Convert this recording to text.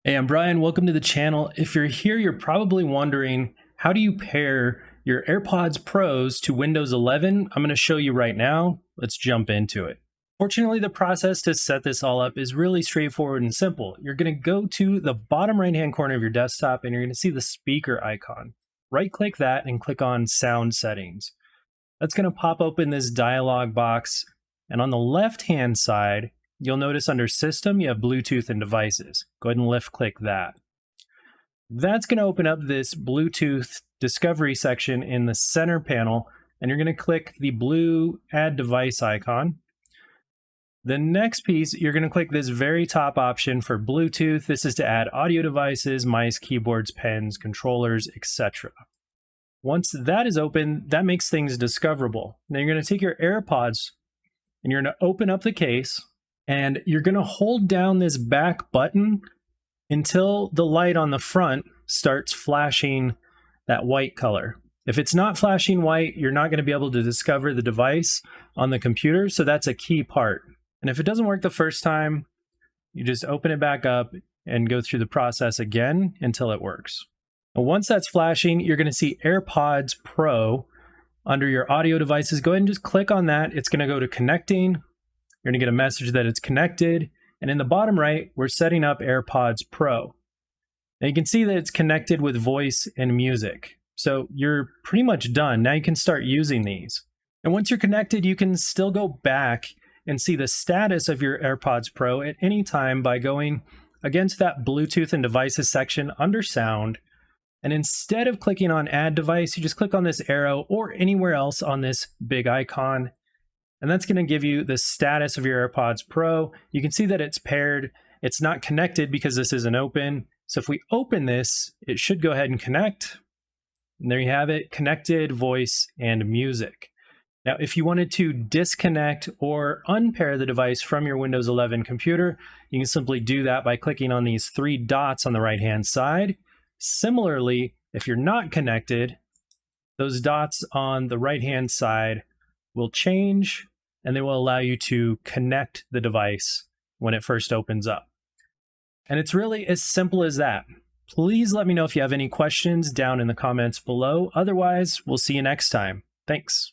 Hey, I'm Brian. Welcome to the channel. If you're here, you're probably wondering, how do you pair your AirPods Pros to Windows 11? I'm going to show you right now. Let's jump into it. Fortunately, the process to set this all up is really straightforward and simple. You're going to go to the bottom right-hand corner of your desktop and you're going to see the speaker icon. Right-click that and click on Sound Settings. That's going to pop open this dialog box, and on the left-hand side, you'll notice under System, you have Bluetooth and Devices. Go ahead and left-click that. That's going to open up this Bluetooth Discovery section in the center panel, and you're going to click the blue Add Device icon. The next piece, you're going to click this very top option for Bluetooth. This is to add audio devices, mice, keyboards, pens, controllers, etc. Once that is open, that makes things discoverable. Now you're going to take your AirPods and you're going to open up the case, and you're going to hold down this back button until the light on the front starts flashing that white color. If it's not flashing white, you're not going to be able to discover the device on the computer, so that's a key part. And if it doesn't work the first time, you just open it back up and go through the process again until it works. And once that's flashing, you're going to see AirPods Pro under your audio devices. Go ahead and just click on that. It's going to go to connecting. You're going to get a message that it's connected. And in the bottom right, we're setting up AirPods Pro. Now you can see that it's connected with voice and music. So you're pretty much done. Now you can start using these. And once you're connected, you can still go back and see the status of your AirPods Pro at any time by going against that Bluetooth and Devices section under Sound. And instead of clicking on Add Device, you just click on this arrow or anywhere else on this big icon. And that's going to give you the status of your AirPods Pro. You can see that it's paired. It's not connected because this isn't open. So if we open this, it should go ahead and connect. And there you have it, connected, voice, and music. Now, if you wanted to disconnect or unpair the device from your Windows 11 computer, you can simply do that by clicking on these three dots on the right-hand side. Similarly, if you're not connected, those dots on the right-hand side will change, and they will allow you to connect the device when it first opens up. And it's really as simple as that. Please let me know if you have any questions down in the comments below. Otherwise, we'll see you next time. Thanks.